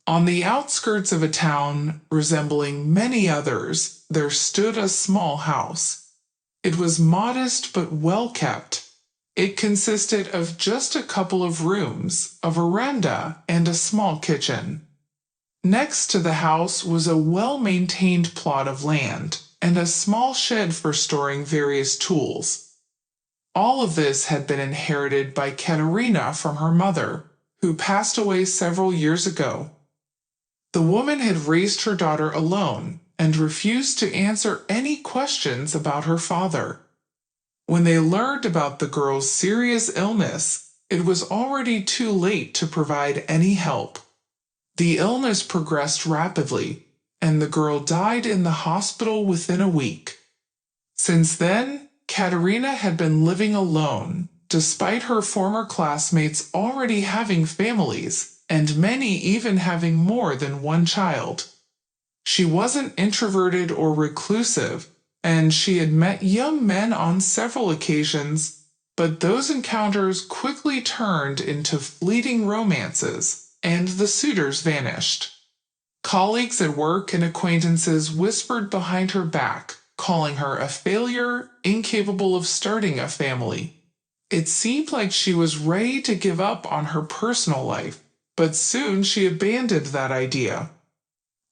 On the outskirts of a town resembling many others, there stood a small house. It was modest but well kept. It consisted of just a couple of rooms, a veranda, and a small kitchen. Next to the house was a well-maintained plot of land, and a small shed for storing various tools. All of this had been inherited by Katerina from her mother, who passed away several years ago. The woman had raised her daughter alone and refused to answer any questions about her father. When they learned about the girl's serious illness, it was already too late to provide any help. The illness progressed rapidly, and the girl died in the hospital within a week. Since then, Katerina had been living alone, despite her former classmates already having families, and many even having more than one child. She wasn't introverted or reclusive, and she had met young men on several occasions, but those encounters quickly turned into fleeting romances, and the suitors vanished. Colleagues at work and acquaintances whispered behind her back, calling her a failure, incapable of starting a family. It seemed like she was ready to give up on her personal life, but soon she abandoned that idea.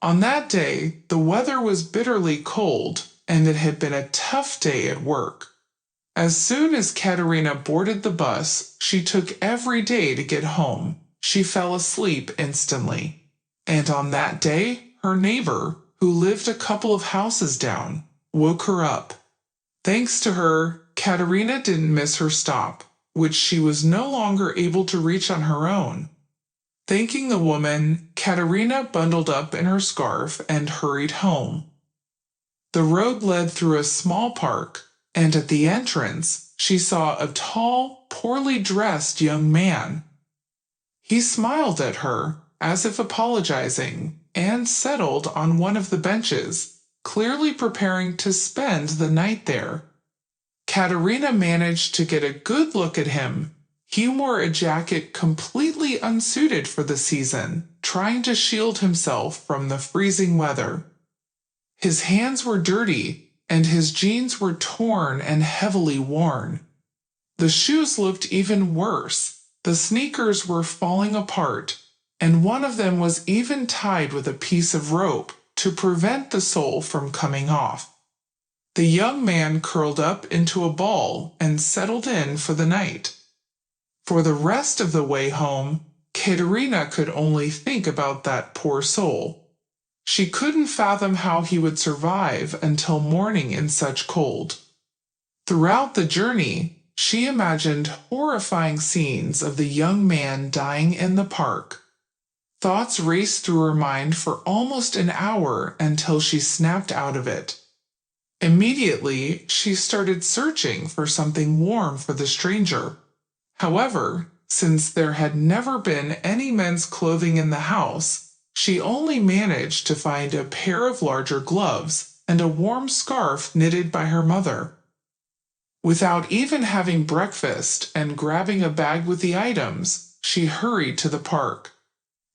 On that day, the weather was bitterly cold, and it had been a tough day at work. As soon as Katerina boarded the bus she took every day to get home, she fell asleep instantly. And on that day, her neighbor, who lived a couple of houses down, woke her up. Thanks to her, Katerina didn't miss her stop, which she was no longer able to reach on her own. Thanking the woman, Katerina bundled up in her scarf and hurried home. The road led through a small park, and at the entrance, she saw a tall, poorly dressed young man. He smiled at her, as if apologizing, and settled on one of the benches, clearly preparing to spend the night there. Katerina managed to get a good look at him. He wore a jacket completely unsuited for the season, trying to shield himself from the freezing weather. His hands were dirty, and his jeans were torn and heavily worn. The shoes looked even worse. The sneakers were falling apart, and one of them was even tied with a piece of rope to prevent the sole from coming off. The young man curled up into a ball and settled in for the night. For the rest of the way home, Katerina could only think about that poor soul. She couldn't fathom how he would survive until morning in such cold. Throughout the journey, she imagined horrifying scenes of the young man dying in the park. Thoughts raced through her mind for almost an hour until she snapped out of it. Immediately, she started searching for something warm for the stranger. However, since there had never been any men's clothing in the house, she only managed to find a pair of larger gloves and a warm scarf knitted by her mother. Without even having breakfast and grabbing a bag with the items, she hurried to the park.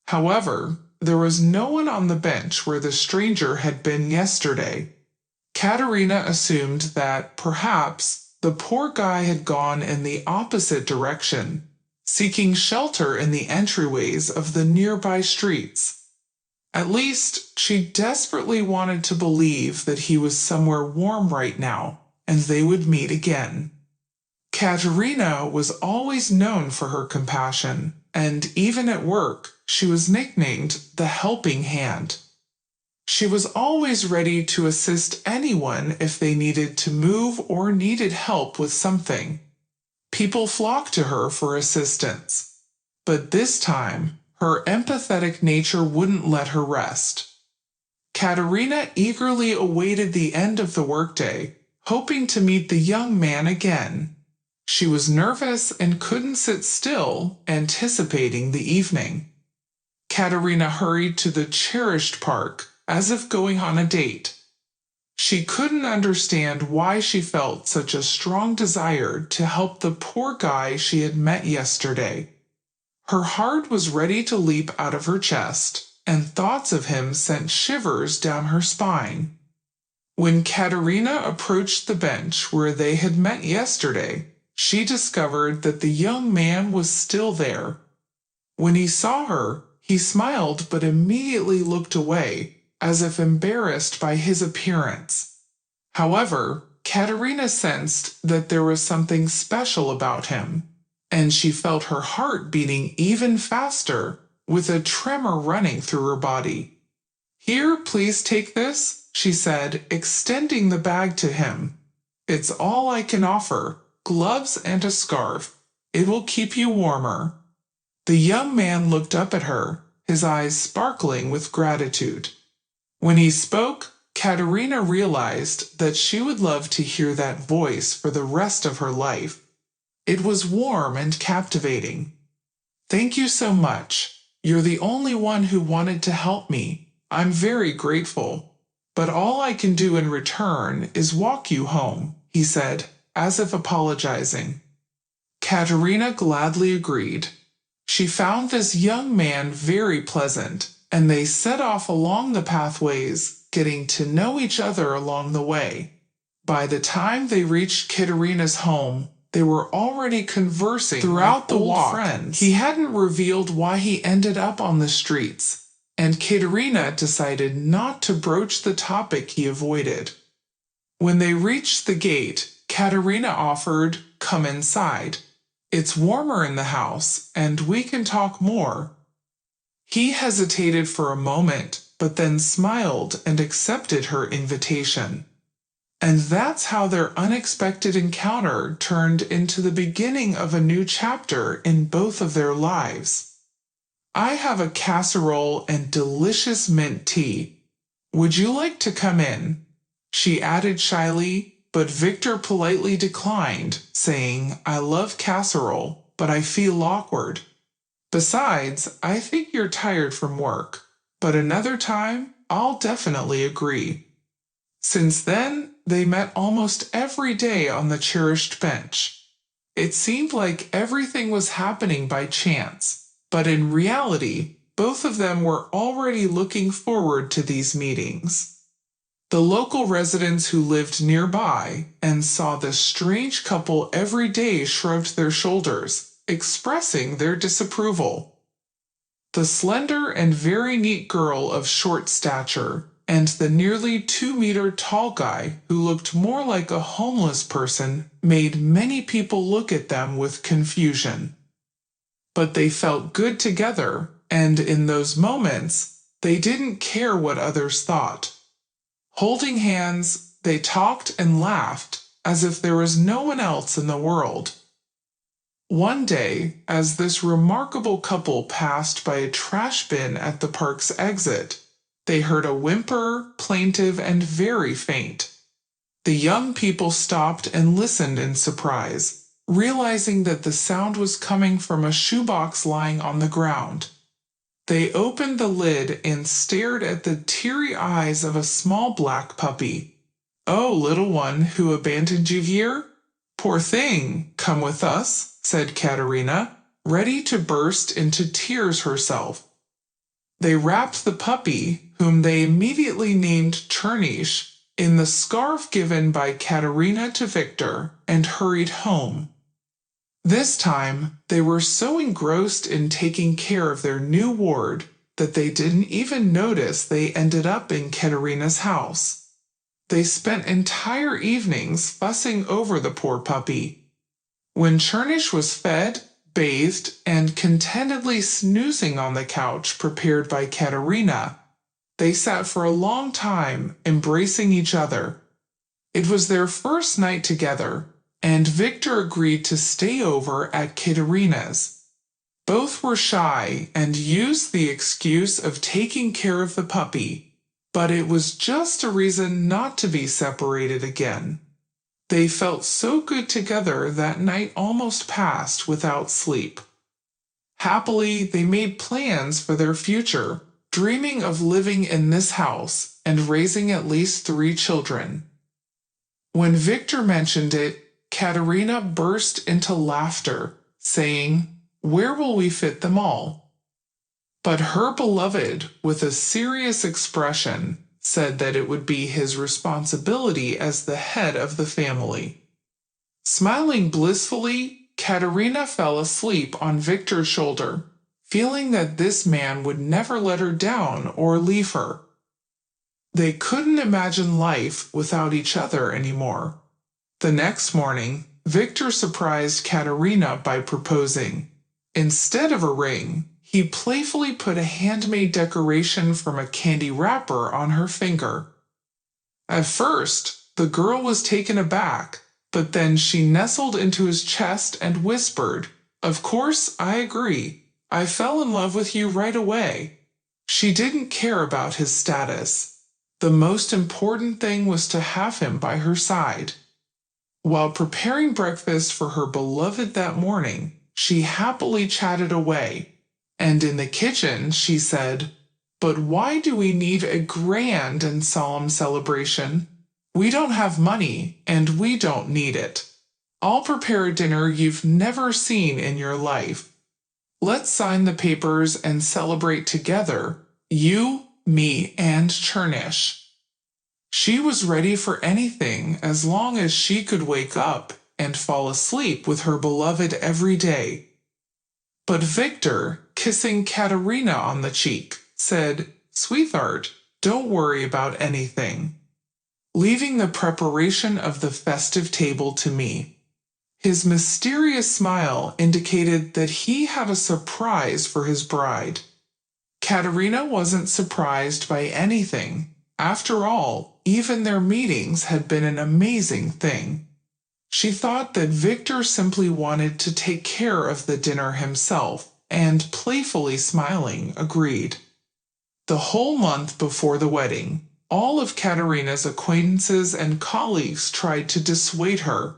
However, there was no one on the bench where the stranger had been yesterday. Katerina assumed that, perhaps, the poor guy had gone in the opposite direction, seeking shelter in the entryways of the nearby streets. At least, she desperately wanted to believe that he was somewhere warm right now, and they would meet again. Katerina was always known for her compassion, and even at work, she was nicknamed the Helping Hand. She was always ready to assist anyone if they needed to move or needed help with something. People flocked to her for assistance. But this time, her empathetic nature wouldn't let her rest. Katerina eagerly awaited the end of the workday, hoping to meet the young man again. She was nervous and couldn't sit still, anticipating the evening. Katerina hurried to the cherished park, as if going on a date. She couldn't understand why she felt such a strong desire to help the poor guy she had met yesterday. Her heart was ready to leap out of her chest. and thoughts of him sent shivers down her spine. When Katerina approached the bench where they had met yesterday, she discovered that the young man was still there. When he saw her, he smiled but immediately looked away, as if embarrassed by his appearance. However, Katerina sensed that there was something special about him, and she felt her heart beating even faster, with a tremor running through her body. "Here, please take this," she said, extending the bag to him. "It's all I can offer, gloves and a scarf. It will keep you warmer." The young man looked up at her, his eyes sparkling with gratitude. When he spoke, Katerina realized that she would love to hear that voice for the rest of her life. It was warm and captivating. "Thank you so much. You're the only one who wanted to help me. I'm very grateful. But all I can do in return is walk you home," he said, as if apologizing. Katerina gladly agreed. She found this young man very pleasant, and they set off along the pathways, getting to know each other along the way. By the time they reached Katerina's home, they were already conversing throughout the walk. Friends. He hadn't revealed why he ended up on the streets, and Katerina decided not to broach the topic he avoided. When they reached the gate, Katerina offered, "Come inside. It's warmer in the house, and we can talk more." He hesitated for a moment, but then smiled and accepted her invitation. And that's how their unexpected encounter turned into the beginning of a new chapter in both of their lives. "I have a casserole and delicious mint tea. Would you like to come in?" she added shyly, but Victor politely declined, saying, "I love casserole, but I feel awkward. Besides, I think you're tired from work, but another time I'll definitely agree." Since then, they met almost every day on the cherished bench. It seemed like everything was happening by chance, but in reality, both of them were already looking forward to these meetings. The local residents who lived nearby and saw the strange couple every day shrugged their shoulders, expressing their disapproval. The slender and very neat girl of short stature, and the nearly 2-meter tall guy who looked more like a homeless person, made many people look at them with confusion. But they felt good together, and in those moments, they didn't care what others thought. Holding hands, they talked and laughed, as if there was no one else in the world. One day, as this remarkable couple passed by a trash bin at the park's exit, they heard a whimper, plaintive and very faint. The young people stopped and listened in surprise, realizing that the sound was coming from a shoebox lying on the ground. They opened the lid and stared at the teary eyes of a small black puppy. "Oh, little one, who abandoned you here? Poor thing, come with us," said Katerina, ready to burst into tears herself. They wrapped the puppy, whom they immediately named Chernish, in the scarf given by Katerina to Victor, and hurried home. This time, they were so engrossed in taking care of their new ward that they didn't even notice they ended up in Katerina's house. They spent entire evenings fussing over the poor puppy. When Chernish was fed, bathed, and contentedly snoozing on the couch prepared by Katerina, they sat for a long time, embracing each other. It was their first night together, and Victor agreed to stay over at Katerina's. Both were shy and used the excuse of taking care of the puppy, but it was just a reason not to be separated again. They felt so good together that night almost passed without sleep. Happily, they made plans for their future, dreaming of living in this house and raising at least 3 children. When Victor mentioned it, Katerina burst into laughter, saying, "Where will we fit them all?" But her beloved, with a serious expression, said that it would be his responsibility as the head of the family. Smiling blissfully, Katerina fell asleep on Victor's shoulder, feeling that this man would never let her down or leave her. They couldn't imagine life without each other anymore. The next morning, Victor surprised Katerina by proposing. Instead of a ring, he playfully put a handmade decoration from a candy wrapper on her finger. At first, the girl was taken aback, but then she nestled into his chest and whispered, "Of course, I agree. I fell in love with you right away." She didn't care about his status. The most important thing was to have him by her side. While preparing breakfast for her beloved that morning, she happily chatted away, and in the kitchen she said, "But why do we need a grand and solemn celebration? We don't have money, and we don't need it. I'll prepare a dinner you've never seen in your life. Let's sign the papers and celebrate together, you, me, and Chernish." She was ready for anything as long as she could wake up and fall asleep with her beloved every day. But Victor, kissing Katerina on the cheek, said, "Sweetheart, don't worry about anything," leaving the preparation of the festive table to me. His mysterious smile indicated that he had a surprise for his bride. Katerina wasn't surprised by anything. After all, even their meetings had been an amazing thing. She thought that Victor simply wanted to take care of the dinner himself, and playfully smiling, agreed. The whole month before the wedding, all of Katerina's acquaintances and colleagues tried to dissuade her.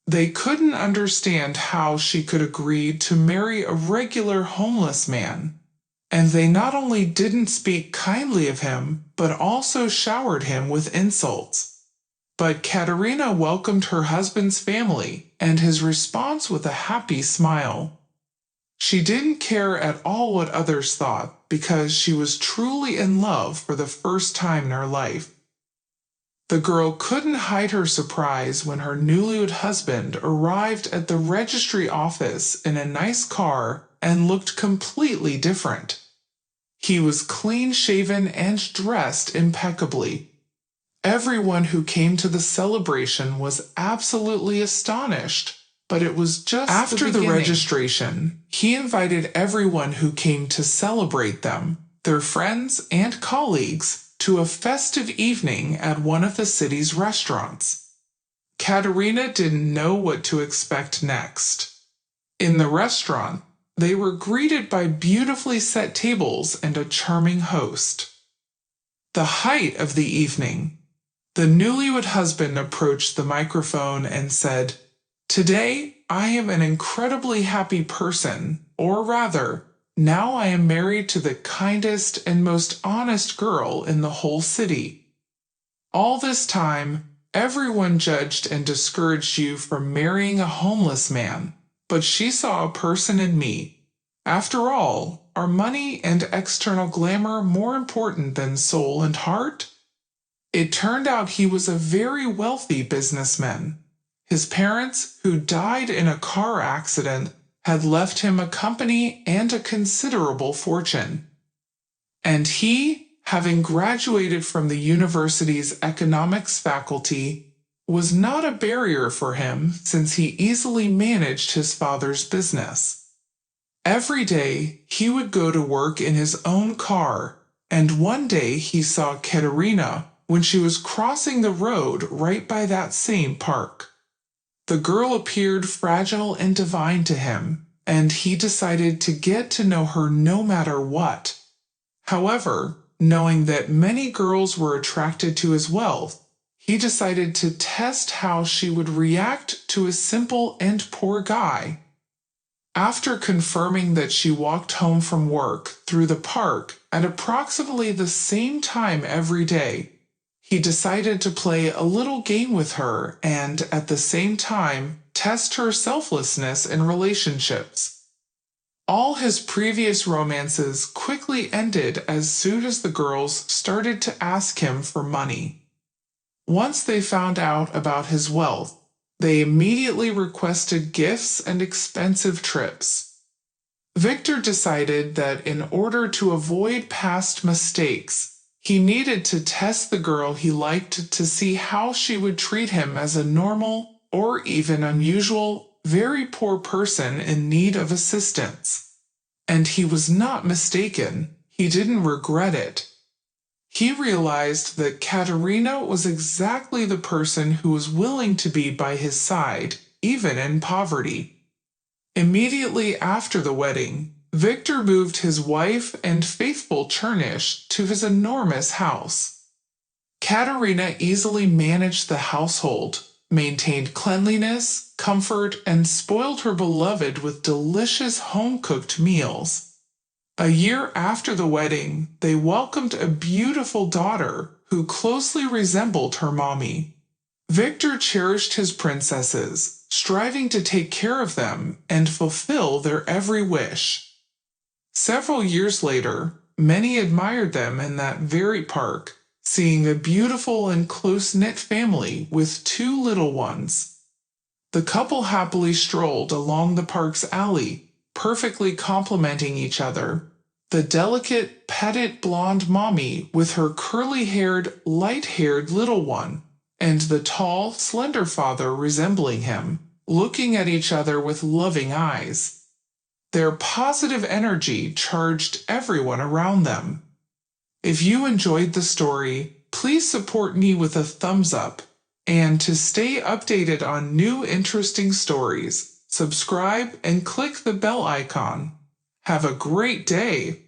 They couldn't understand how she could agree to marry a regular homeless man. And they not only didn't speak kindly of him, but also showered him with insults. But Katerina welcomed her husband's family and his response with a happy smile. She didn't care at all what others thought because she was truly in love for the first time in her life. The girl couldn't hide her surprise when her newlywed husband arrived at the registry office in a nice car and looked completely different. He was clean-shaven and dressed impeccably. Everyone who came to the celebration was absolutely astonished, but it was just after the registration. He invited everyone who came to celebrate them, their friends and colleagues, to a festive evening at one of the city's restaurants. Katerina didn't know what to expect next. In the restaurant, they were greeted by beautifully set tables and a charming host. The height of the evening, the newlywed husband approached the microphone and said, "Today, I am an incredibly happy person, or rather, now I am married to the kindest and most honest girl in the whole city. All this time, everyone judged and discouraged you from marrying a homeless man. But she saw a person in me. After all, are money and external glamour more important than soul and heart?" It turned out he was a very wealthy businessman. His parents, who died in a car accident, had left him a company and a considerable fortune. And he, having graduated from the university's economics faculty, was not a barrier for him since he easily managed his father's business. Every day he would go to work in his own car, and one day he saw Katerina when she was crossing the road right by that same park. The girl appeared fragile and divine to him, and he decided to get to know her no matter what. However, knowing that many girls were attracted to his wealth, he decided to test how she would react to a simple and poor guy. After confirming that she walked home from work through the park at approximately the same time every day, he decided to play a little game with her and, at the same time, test her selflessness in relationships. All his previous romances quickly ended as soon as the girls started to ask him for money. Once they found out about his wealth, they immediately requested gifts and expensive trips. Victor decided that in order to avoid past mistakes, he needed to test the girl he liked to see how she would treat him as a normal, or even unusual, very poor person in need of assistance. And he was not mistaken. He didn't regret it. He realized that Katerina was exactly the person who was willing to be by his side, even in poverty. Immediately after the wedding, Victor moved his wife and faithful Chernish to his enormous house. Katerina easily managed the household, maintained cleanliness, comfort, and spoiled her beloved with delicious home-cooked meals. A year after the wedding, they welcomed a beautiful daughter who closely resembled her mommy. Victor cherished his princesses, striving to take care of them and fulfill their every wish. Several years later, many admired them in that very park, seeing a beautiful and close-knit family with two little ones. The couple happily strolled along the park's alley, perfectly complementing each other. The delicate, petite blonde mommy with her curly-haired, light-haired little one, and the tall, slender father resembling him, looking at each other with loving eyes. Their positive energy charged everyone around them. If you enjoyed the story, please support me with a thumbs up. And to stay updated on new interesting stories, subscribe and click the bell icon. Have a great day!